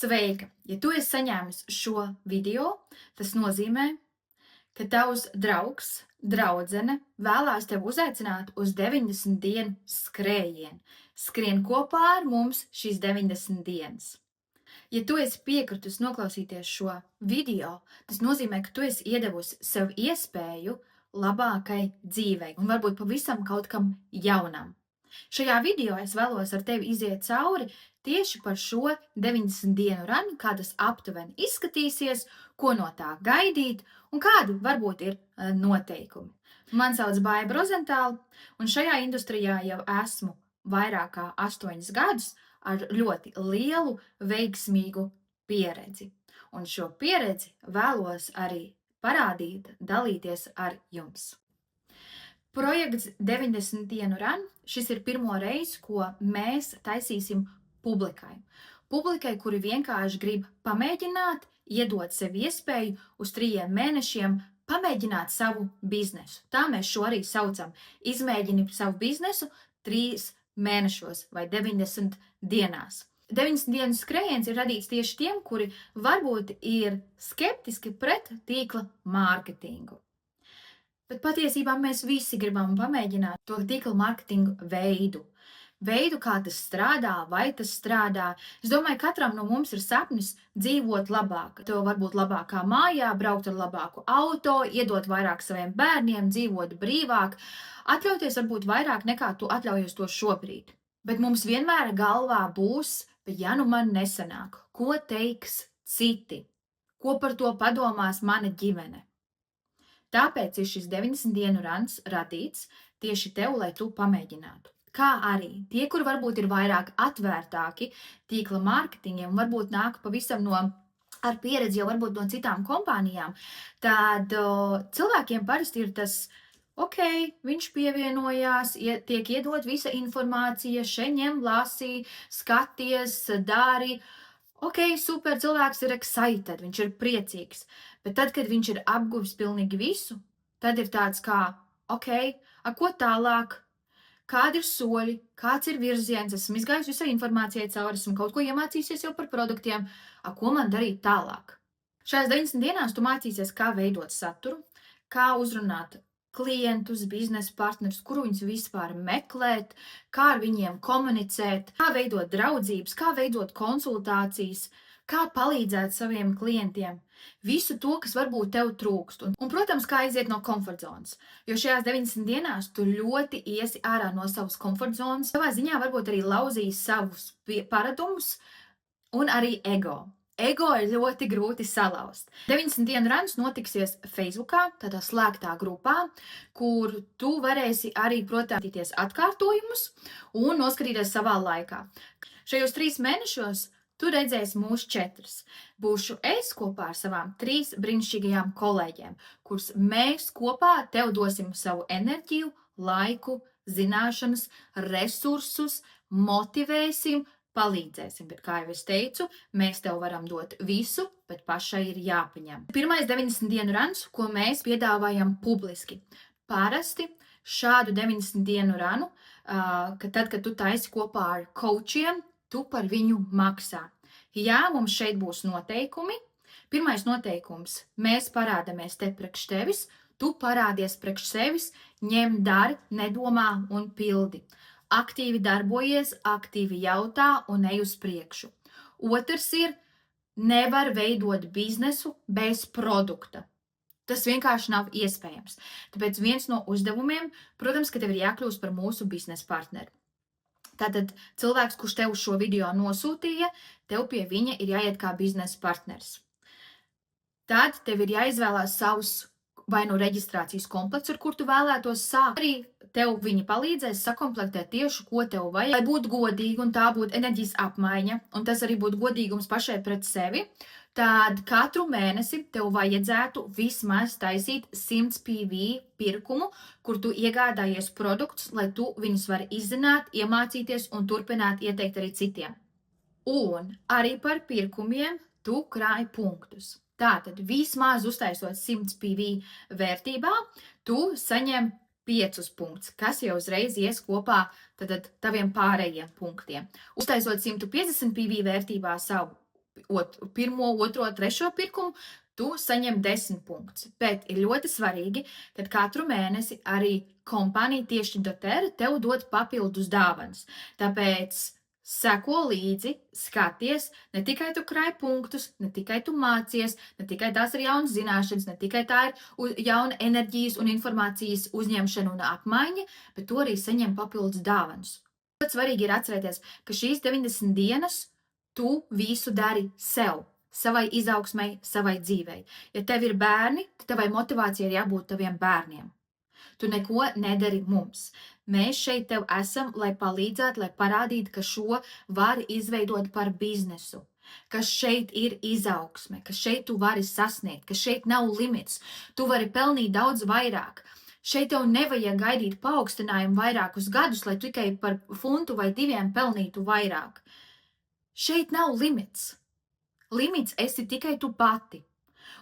Sveika! Ja tu esi saņēmis šo video, tas nozīmē, ka tavs draugs, draudzene vēlās tevi uzaicināt uz 90 dienu skrējienu. Skrien kopā ar mums šīs 90 dienas. Ja tu esi piekritis noklausīties šo video, tas nozīmē, ka tu esi iedevusi sev iespēju labākai dzīvei un varbūt pavisam kaut kam jaunam. Šajā video es vēlos ar tevi iziet cauri tieši par šo 90 dienu ranu, kā tas aptuveni izskatīsies, ko no tā gaidīt un kādi varbūt ir noteikumi. Mani sauc Baiba Rozentāla, un šajā industrijā jau esmu vairāk kā 8 gadus ar ļoti lielu, veiksmīgu pieredzi. Un šo pieredzi vēlos arī parādīt, dalīties ar jums. Projekts 90 dienu run. Šis ir pirmo reizi, ko mēs taisīsim publikai. Publikai, kuri vienkārši grib pamēģināt, iedot sev iespēju uz 3 mēnešiem pamēģināt savu biznesu. Tā mēs šo arī saucam. Izmēģini savu biznesu 3 mēnešos vai 90 dienās. 90 dienu skrējiens ir radīts tieši tiem, kuri varbūt ir skeptiski pret tīkla mārketingu. Bet patiesībā mēs visi gribam pamēģināt to tīkla mārketingu veidu. Veidu, kā tas strādā, vai tas strādā. Es domāju, katram no mums ir sapnis dzīvot labāk. Tev varbūt labākā mājā, braukt ar labāku auto, iedot vairāk saviem bērniem, dzīvot brīvāk, atļauties varbūt vairāk nekā tu atļaujies to šobrīd. Bet mums vienmēr galvā būs, bet ja nu man nesanāk, ko teiks citi? Ko par to padomās mana ģimene? Tāpēc ir šis 90 dienu runs radīts tieši tev, lai tu pamēģinātu. Kā arī tie, kuri varbūt ir vairāk atvērtāki tīkla mārketingiem, varbūt nāk pavisam ar pieredzi jau varbūt no citām kompānijām, tad cilvēkiem parasti ir tas, ok, viņš pievienojās, tiek iedot visa informācija, šeit ņem, lasi, skaties, dari. Ok, super, cilvēks ir excited, viņš ir priecīgs. Bet tad, kad viņš ir apguvis pilnīgi visu, tad ir tāds kā, ok, ko tālāk? Kādi ir soļi, kāds ir virziens, esmu izgājis visai informācijai cauri, esmu kaut ko iemācījusies jau par produktiem, ko man darīt tālāk? Šajās 90 dienās tu mācīsies, kā veidot saturu, kā uzrunāt klientus, biznesa partnerus, kuru viņus vispār meklēt, kā ar viņiem komunicēt, kā veidot draudzības, kā veidot konsultācijas, kā palīdzēt saviem klientiem. Visu to, kas varbūt tev trūkst. Un, protams, kā iziet no komfortzonas. Jo šajās 90 dienās tu ļoti iesi ārā no savas komfortzonas. Savā ziņā varbūt arī lauzīs savus paradumus un arī ego. Ego ir ļoti grūti salauzt. 90 dienu runs notiksies Facebookā, tādā slēgtā grupā, kur tu varēsi arī, protams, atkārtojumus un noskatīties savā laikā. Šajos 3 mēnešos tu redzēsi mūs 4. Būšu es kopā ar savām 3 brīnišķīgajām kolēģiem, kurus mēs kopā tev dosim savu enerģiju, laiku, zināšanas, resursus, motivēsim, palīdzēsim, bet, kā jau es teicu, mēs tev varam dot visu, bet pašai ir jāpaņem. Pirmais 90 dienu runs, ko mēs piedāvājam publiski. Parasti šādu 90 dienu runu, kad tu taisi kopā ar coachiem, tu par viņu maksā. Jā, mums šeit būs noteikumi. Pirmais noteikums – mēs parādamies te priekš tevis, tu parādies priekš sevis, ņem, dari, nedomā un pildi. Aktīvi darbojies, aktīvi jautā un ej uz priekšu. Otrs ir, nevar veidot biznesu bez produkta. Tas vienkārši nav iespējams. Tāpēc viens no uzdevumiem, protams, ka tev ir jākļūst par mūsu biznesa partneri. Tātad cilvēks, kurš tev šo video nosūtīja, tev pie viņa ir jāiet kā biznesa partners. Tad tev ir jāizvēlās savus vai no reģistrācijas komplekts, ar kur tu vēlētos sākt. Arī tev viņi palīdzēs sakomplektēt tieši, ko tev vajag, lai būtu godīgi un tā būtu enerģijas apmaiņa, un tas arī būtu godīgums pašai pret sevi. Tad katru mēnesi tev vajadzētu vismaz taisīt 100 PV pirkumu, kur tu iegādājies produktus, lai tu viņus vari izzināt, iemācīties un turpināt ieteikt arī citiem. Un arī par pirkumiem tu krāj punktus. Tātad vismaz uztaisot 100 PV vērtībā, tu saņem 5 punktus, kas jau uzreiz ies kopā taviem pārējiem punktiem. Uztaisot 150 PV vērtībā savu pirmo, otro, trešo pirkumu, tu saņem 10 punktus. Bet ir ļoti svarīgi, ka katru mēnesi arī kompānija tieši dotēra tev dod papildus dāvanas. Tāpēc seko līdzi, skaties, ne tikai tu krāj punktus, ne tikai tu mācies, ne tikai tās ir jaunas zināšanas, ne tikai tā ir jauna enerģijas un informācijas uzņemšana un apmaiņa, bet tu arī saņem papildus dāvanas. Ļoti svarīgi ir atcerēties, ka šīs 90 dienas tu visu dari sev, savai izaugsmai, savai dzīvei. Ja tev ir bērni, tad tavai motivācijai ir jābūt taviem bērniem. Tu neko nedari mums. Mēs šeit tev esam, lai palīdzētu, lai parādītu, ka šo var izveidot par biznesu, ka šeit ir izaugsme, ka šeit tu vari sasniegt, ka šeit nav limits. Tu vari pelnīt daudz vairāk. Šeit tev nevajag gaidīt paaugstinājumu vairākus gadus, lai tikai par funtu vai 2 pelnītu vairāk. Šeit nav limits. Limits esi tikai tu pati.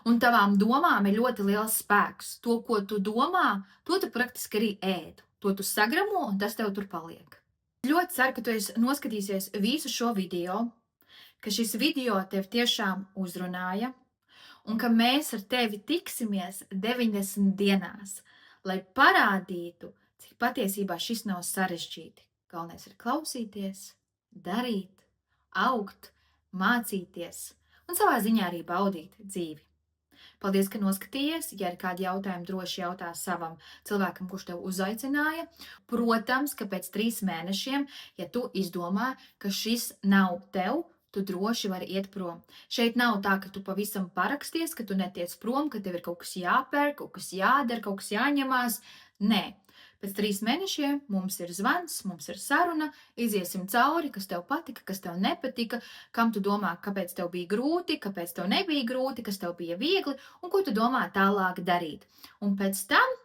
Un tavām domām ir ļoti liels spēks. To, ko tu domā, to tu praktiski arī ēd. To tu sagramo, un tas tev tur paliek. Ļoti ceru, ka tu esi noskatīsies visu šo video, ka šis video tev tiešām uzrunāja, un ka mēs ar tevi tiksimies 90 dienās, lai parādītu, cik patiesībā šis nav sarežģīti. Galvenais ir klausīties, darīt, augt, mācīties un savā ziņā arī baudīt dzīvi. Paldies, ka noskatījies. Ja ir kādi jautājumi, droši jautā savam cilvēkam, kurš tev uzaicināja. Protams, ka pēc 3 mēnešiem, ja tu izdomā, ka šis nav tev, tu droši vari iet prom. Šeit nav tā, ka tu pavisam paraksties, ka tu netiec prom, ka tev ir kaut kas jāpērk, kaut kas jādara, kaut kas jāņemās. Nē. Pēc 3 mēnešiem mums ir zvans, mums ir saruna, iziesim cauri, kas tev patika, kas tev nepatika, kam tu domā, kāpēc tev bija grūti, kāpēc tev nebija grūti, kas tev bija viegli un ko tu domā tālāk darīt. Un pēc tam,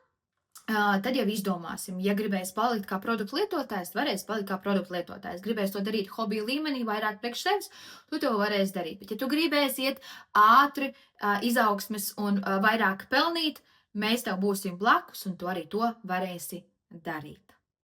tad jau izdomāsim, ja gribēs palikt kā produktu lietotājs, varēs palikt kā produktu lietotājs. Gribēs to darīt hobiju līmenī, vairāk priekš sevis, tu to varēs darīt. Bet ja tu gribēs iet ātri, izaugsmes un vairāk pelnīt, mēs tev būsim blakus, un tu arī to varēsi darīt.